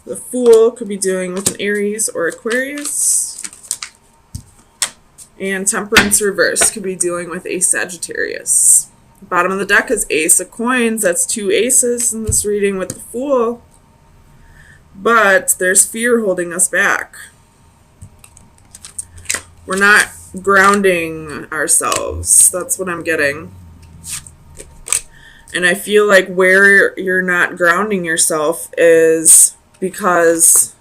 The Fool could be dealing with an Aries or Aquarius. And Temperance reverse could be dealing with a Sagittarius. Bottom of the deck is Ace of Coins. That's 2 aces in this reading with the Fool. But there's fear holding us back. We're not grounding ourselves. That's what I'm getting. And I feel like where you're not grounding yourself is because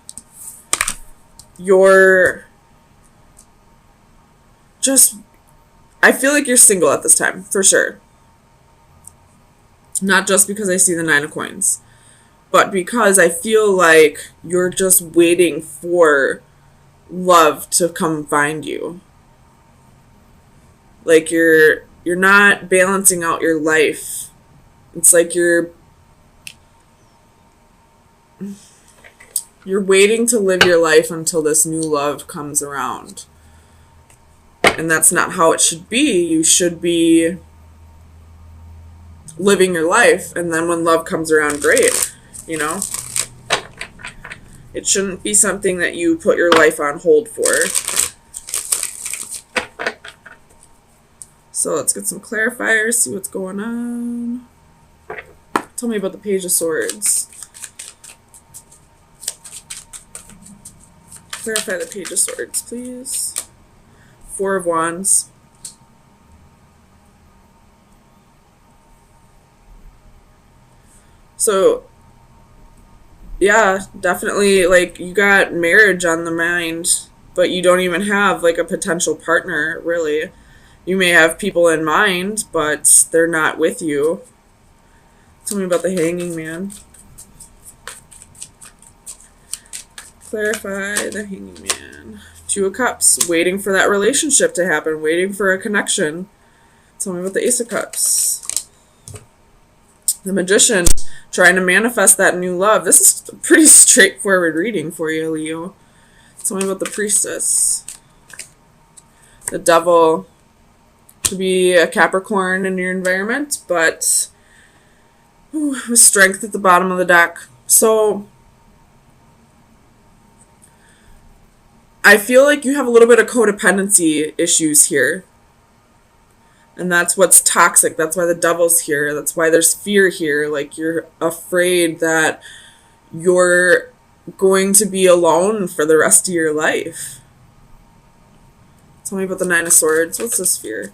you're just, I feel like you're single at this time, for sure. Not just because I see the 9 of Coins, but because I feel like you're just waiting for love to come find you. Like you're not balancing out your life. It's like you're waiting to live your life until this new love comes around. And that's not how it should be. You should be living your life, and then when love comes around, great, you know? It shouldn't be something that you put your life on hold for. So let's get some clarifiers, see what's going on. Tell me about the Page of Swords. Clarify the Page of Swords, please. 4 of Wands. So, yeah, definitely, like, you got marriage on the mind, but you don't even have, like, a potential partner, really. You may have people in mind, but they're not with you. Tell me about the Hanging Man. Clarify the Hanging Man. 2 of Cups, waiting for that relationship to happen, waiting for a connection. Tell me about the Ace of Cups. The Magician, trying to manifest that new love. This is a pretty straightforward reading for you, Leo. Tell me about the Priestess. The Devil, could be a Capricorn in your environment, but with Strength at the bottom of the deck. So I feel like you have a little bit of codependency issues here. And that's what's toxic. That's why the Devil's here. That's why there's fear here. Like, you're afraid that you're going to be alone for the rest of your life. Tell me about the 9 of Swords. What's this fear?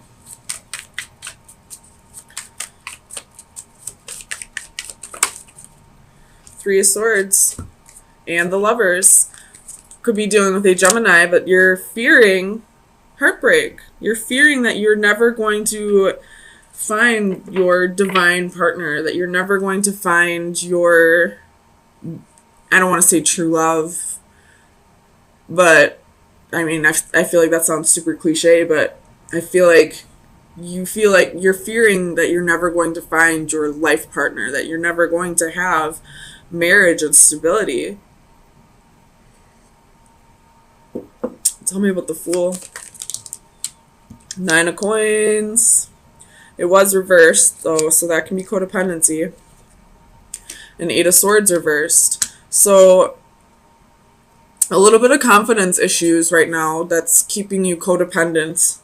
Three of Swords. And the Lovers. Could be dealing with a Gemini, but you're fearing heartbreak. You're fearing that you're never going to find your divine partner, that you're never going to find your, I don't want to say true love, but I mean, I feel like that sounds super cliche, but I feel like you feel like you're fearing that you're never going to find your life partner, that you're never going to have marriage and stability. Tell me about the Fool. 9 of Coins. It was reversed, though, so that can be codependency. And 8 of Swords reversed. So, a little bit of confidence issues right now that's keeping you codependent.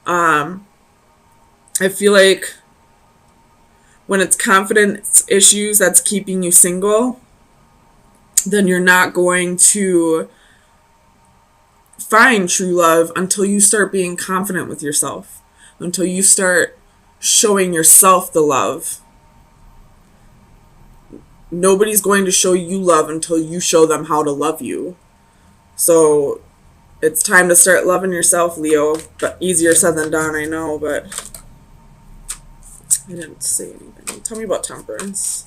I feel like when it's confidence issues that's keeping you single, then you're not going to find true love until you start being confident with yourself, until you start showing yourself the love. Nobody's going to show you love until you show them how to love you. So it's time to start loving yourself, Leo. But easier said than done, I know, but I didn't say anything. Tell me about Temperance.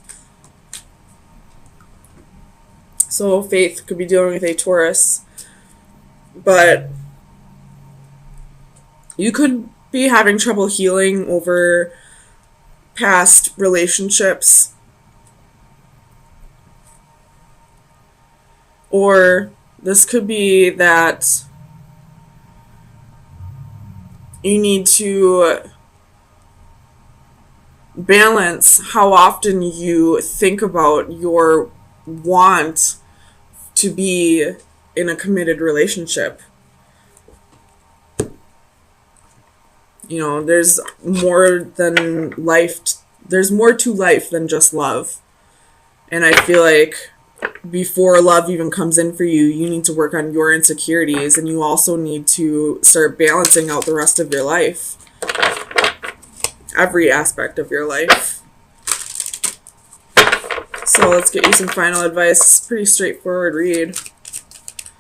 So Faith could be dealing with a Taurus, but you could be having trouble healing over past relationships. Or this could be that you need to balance how often you think about your want to be in a committed relationship. You know, there's more than life. There's more to life than just love. And I feel like before love even comes in for you, you need to work on your insecurities, and you also need to start balancing out the rest of your life. Every aspect of your life. So let's get you some final advice. Pretty straightforward read.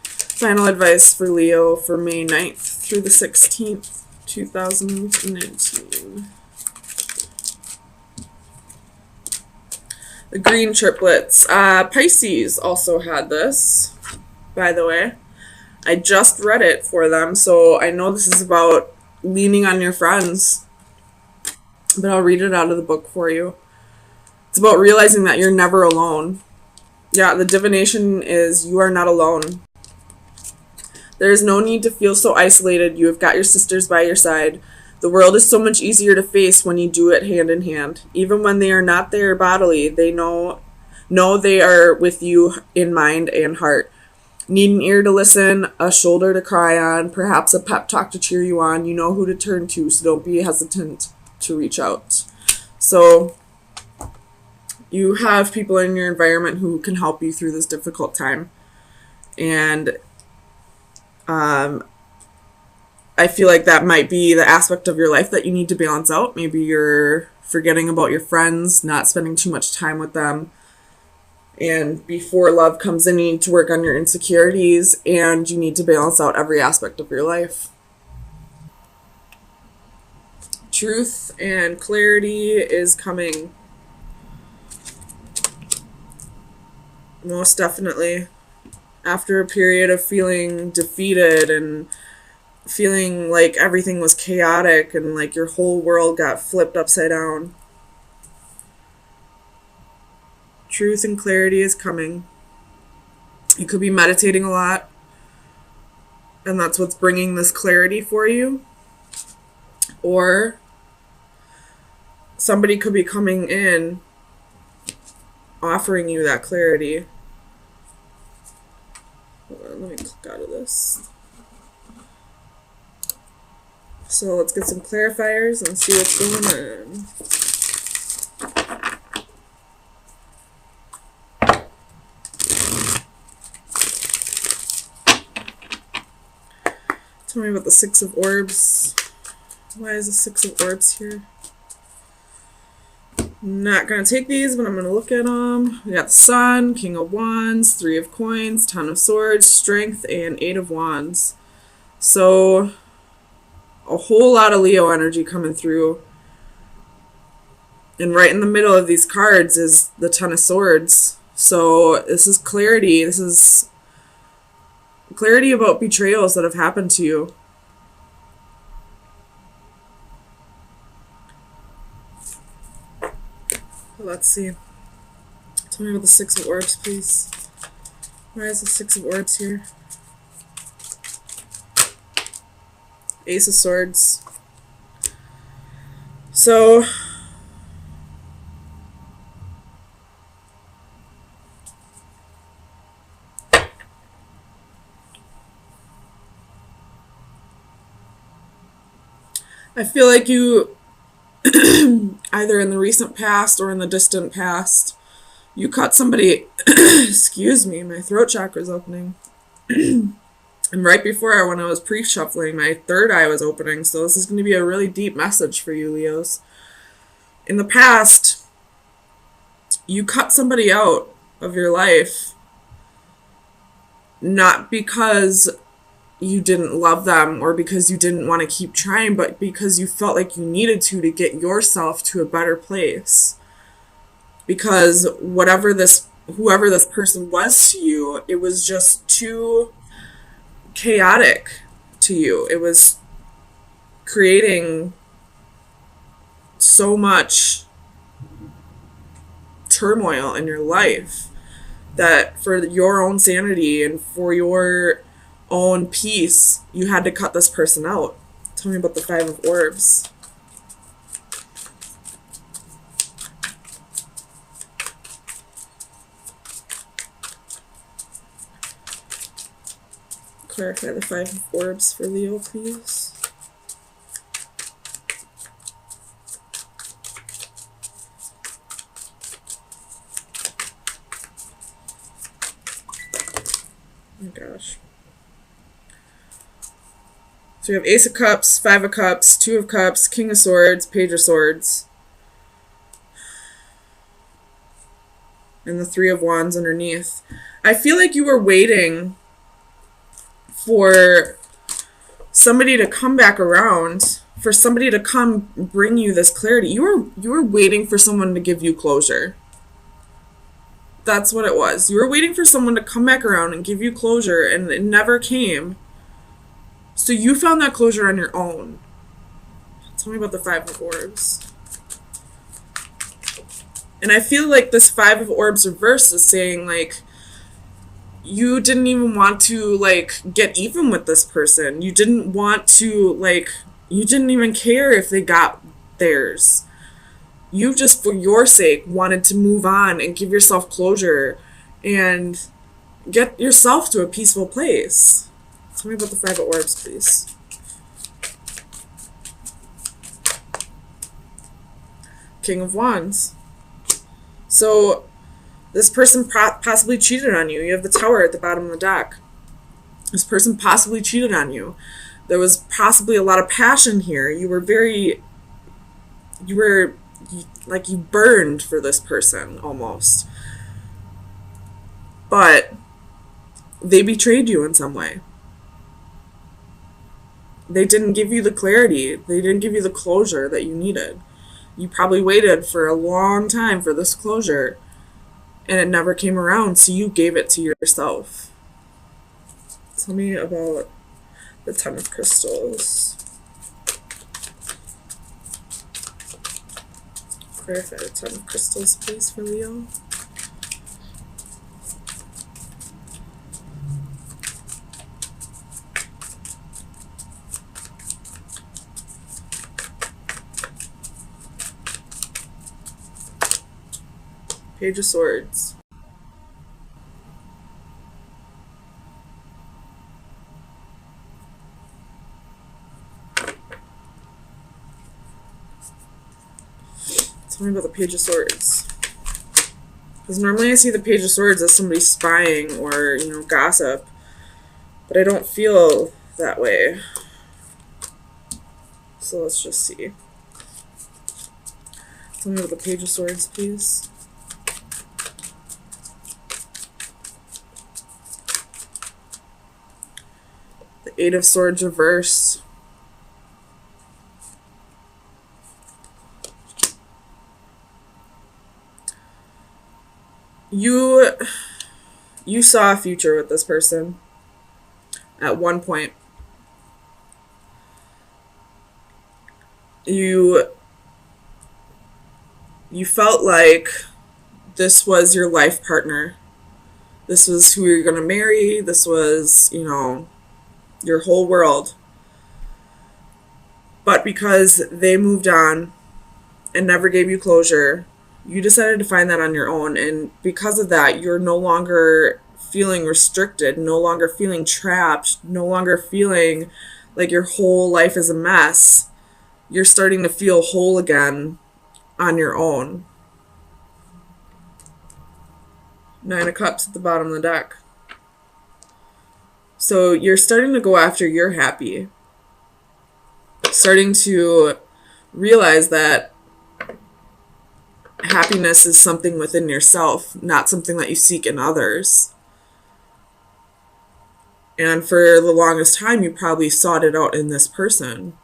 Final advice for Leo for May 9th through the 16th, 2019. The green triplets. Pisces also had this, by the way. I just read it for them, so I know this is about leaning on your friends. But I'll read it out of the book for you. It's about realizing that you're never alone. Yeah, the divination is you are not alone. There is no need to feel so isolated. You have got your sisters by your side. The world is so much easier to face when you do it hand in hand. Even when they are not there bodily, they know they are with you in mind and heart. Need an ear to listen, a shoulder to cry on, perhaps a pep talk to cheer you on. You know who to turn to, so don't be hesitant to reach out. So you have people in your environment who can help you through this difficult time. And I feel like that might be the aspect of your life that you need to balance out. Maybe you're forgetting about your friends, not spending too much time with them. And before love comes in, you need to work on your insecurities, and you need to balance out every aspect of your life. Truth and clarity is coming. Most definitely. After a period of feeling defeated and feeling like everything was chaotic and like your whole world got flipped upside down. Truth and clarity is coming. You could be meditating a lot, and that's what's bringing this clarity for you. Or somebody could be coming in offering you that clarity. Hold on, let me click out of this. So let's get some clarifiers and see what's going on. Tell me about the Six of Orbs. Why is the Six of Orbs here? I'm not going to take these, but I'm going to look at them. We got the Sun, King of Wands, Three of Coins, Ten of Swords, Strength, and Eight of Wands. So a whole lot of Leo energy coming through. And right in the middle of these cards is the Ten of Swords. So this is clarity. This is clarity about betrayals that have happened to you. Let's see. Tell me about the Six of Orbs, please. Why is the Six of Orbs here? Ace of Swords. So I feel like you either in the recent past or in the distant past, you cut somebody, excuse me, my throat chakra's opening. And right before, when I was pre-shuffling, my third eye was opening, so this is going to be a really deep message for you, Leos. In the past, you cut somebody out of your life, not because you didn't love them or because you didn't want to keep trying, but because you felt like you needed to get yourself to a better place. Because whoever this person was to you, it was just too chaotic to you. It was creating so much turmoil in your life that for your own sanity and for your own peace, you had to cut this person out. Tell me about the Five of Orbs. Clarify the Five of Orbs for Leo, please. Oh my gosh. So we have Ace of Cups, Five of Cups, Two of Cups, King of Swords, Page of Swords. And the Three of Wands underneath. I feel like you were waiting for somebody to come back around, for somebody to come bring you this clarity. You were waiting for someone to give you closure. That's what it was. You were waiting for someone to come back around and give you closure, and it never came. So you found that closure on your own. Tell me about the Five of Orbs. And I feel like this Five of Orbs reverse is saying, like, you didn't even want to, like, get even with this person. You didn't want to, like, you didn't even care if they got theirs. You just, for your sake, wanted to move on and give yourself closure and get yourself to a peaceful place. Tell me about the Five of Orbs, please. King of Wands. So this person possibly cheated on you. You have the Tower at the bottom of the deck. This person possibly cheated on you. There was possibly a lot of passion here. You burned for this person almost. But they betrayed you in some way. They didn't give you the clarity. They didn't give you the closure that you needed. You probably waited for a long time for this closure, and it never came around, so you gave it to yourself. Tell me about the Ten of Crystals. Clarify the Ten of Crystals, please, for Leo. Page of Swords. Tell me about the Page of Swords. Because normally I see the Page of Swords as somebody spying or, gossip. But I don't feel that way. So let's just see. Tell me about the Page of Swords, please. The Eight of Swords reverse. You saw a future with this person at one point. You felt like this was your life partner. This was who you're going to marry. This was, your whole world. But because they moved on and never gave you closure, you decided to find that on your own. And because of that, you're no longer feeling restricted, no longer feeling trapped, no longer feeling like your whole life is a mess. You're starting to feel whole again on your own. Nine of Cups at the bottom of the deck. So you're starting to go after your happy. Starting to realize that happiness is something within yourself, not something that you seek in others. And for the longest time, you probably sought it out in this person.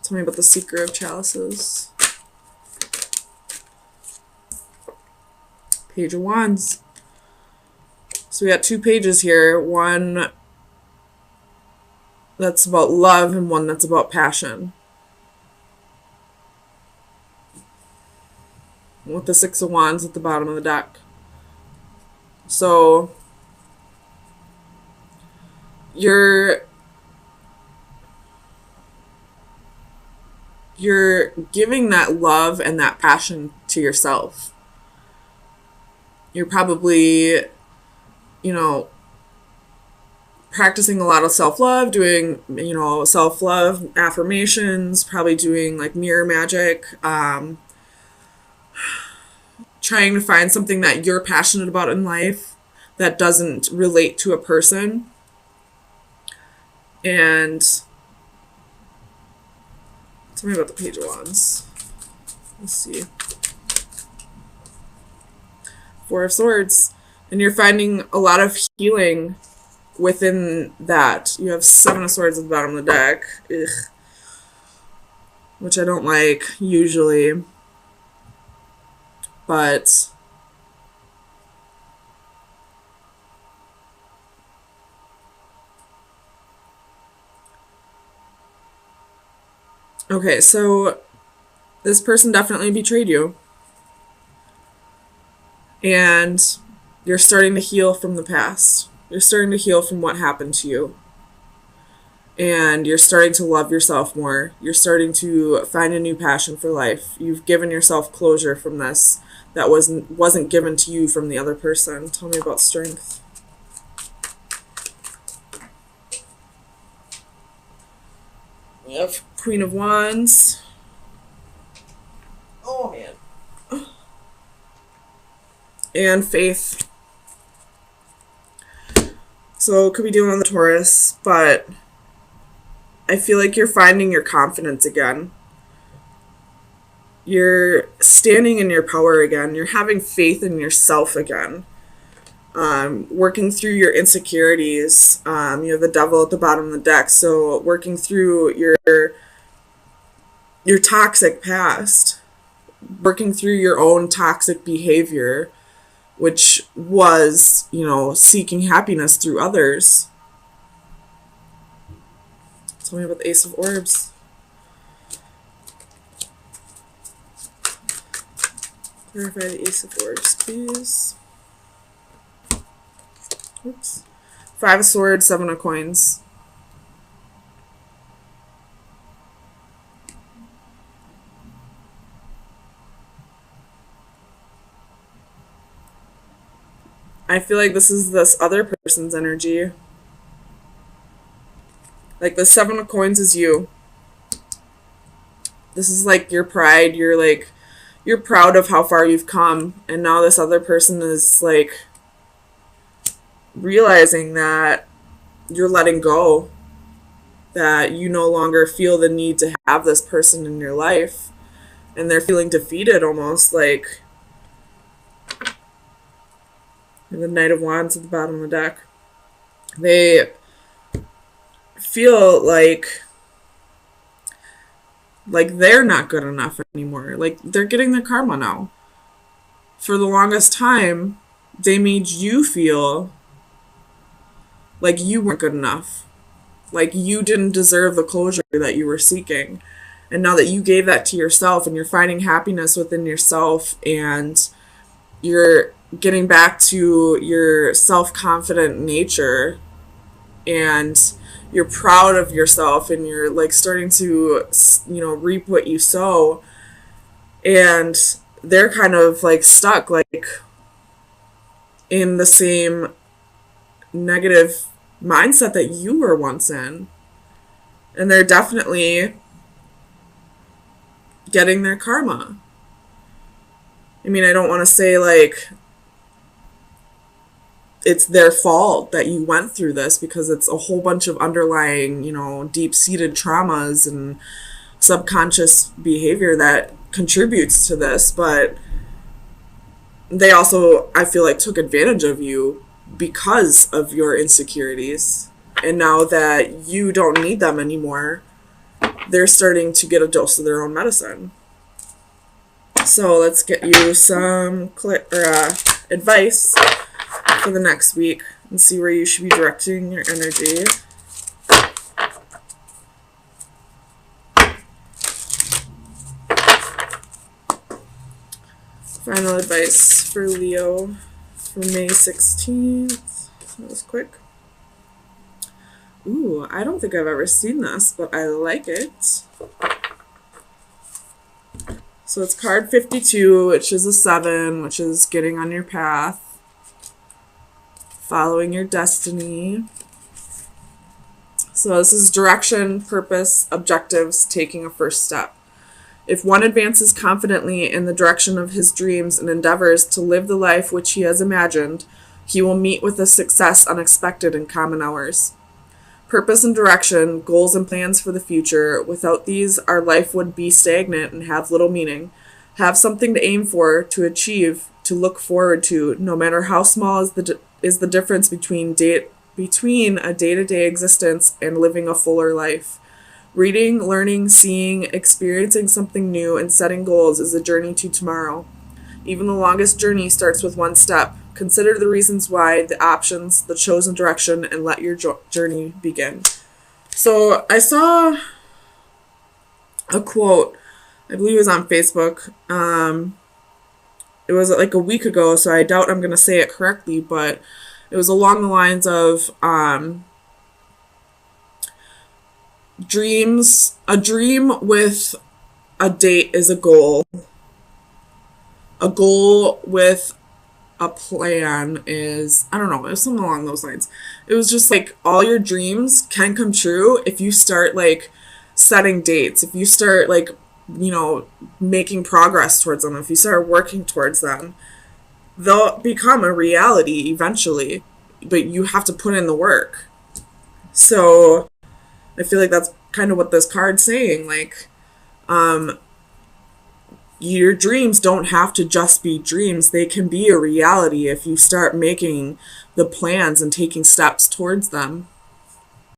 Tell me about the Seeker of Chalices. Page of Wands. So we got two pages here. One that's about love and one that's about passion. With the Six of Wands at the bottom of the deck. So you're giving that love and that passion to yourself. You're probably you know, practicing a lot of self-love, doing, you know, self-love affirmations, probably doing like mirror magic, trying to find something that you're passionate about in life that doesn't relate to a person. And tell me about the Page of Wands. Let's see. Four of Swords. And you're finding a lot of healing within that. You have Seven of Swords at the bottom of the deck. Ugh. Which I don't like usually. But okay, so this person definitely betrayed you. And you're starting to heal from the past. You're starting to heal from what happened to you. And you're starting to love yourself more. You're starting to find a new passion for life. You've given yourself closure from this that wasn't given to you from the other person. Tell me about strength. We have Queen of Wands. Oh, man. And faith. So it could be dealing with the Taurus, but I feel like you're finding your confidence again. You're standing in your power again. You're having faith in yourself again. Working through your insecurities. You have the Devil at the bottom of the deck, so working through your toxic past. Working through your own toxic behavior, which was, you know, seeking happiness through others. Tell me about the Ace of Orbs. Clarify the Ace of Orbs, please. Oops. Five of Swords, Seven of Coins. I feel like this is this other person's energy. Like the Seven of Coins is you. This is like your pride. You're proud of how far you've come. And now this other person is like realizing that you're letting go. That you no longer feel the need to have this person in your life. And they're feeling defeated almost, like the Knight of Wands at the bottom of the deck. They feel like they're not good enough anymore. Like they're getting their karma now. For the longest time, they made you feel like you weren't good enough. Like you didn't deserve the closure that you were seeking. And now that you gave that to yourself and you're finding happiness within yourself and you're getting back to your self-confident nature and you're proud of yourself and you're like starting to, you know, reap what you sow, and they're kind of like stuck like in the same negative mindset that you were once in, and they're definitely getting their karma. I mean, I don't want to say like it's their fault that you went through this, because it's a whole bunch of underlying, you know, deep-seated traumas and subconscious behavior that contributes to this. But they also, I feel like, took advantage of you because of your insecurities. And now that you don't need them anymore, they're starting to get a dose of their own medicine. So let's get you some advice for the next week and see where you should be directing your energy. Final advice for Leo for May 16th. That was quick. Ooh, I don't think I've ever seen this, but I like it. So it's card 52, which is a 7, which is getting on your path. following your destiny. So this is direction, purpose, objectives, taking a first step. If one advances confidently in the direction of his dreams and endeavors to live the life which he has imagined, he will meet with a success unexpected in common hours. Purpose and direction, goals and plans for the future. Without these, our life would be stagnant and have little meaning. Have something to aim for, to achieve, to look forward to, no matter how small is the difference between a day-to-day existence and living a fuller life. Reading, learning, seeing, experiencing something new, and setting goals is a journey to tomorrow. Even the longest journey starts with one step. Consider the reasons why, the options, the chosen direction, and let your journey begin. So I saw a quote, I believe it was on Facebook. It was like a week ago, so I doubt I'm going to say it correctly, but it was along the lines of a dream with a date is a goal. A goal with a plan is, I don't know, it was something along those lines. It was just like all your dreams can come true if you start like setting dates, if you start like, making progress towards them, if you start working towards them, they'll become a reality eventually, but you have to put in the work. So I feel like that's kind of what this card's saying. Like, your dreams don't have to just be dreams. They can be a reality if you start making the plans and taking steps towards them.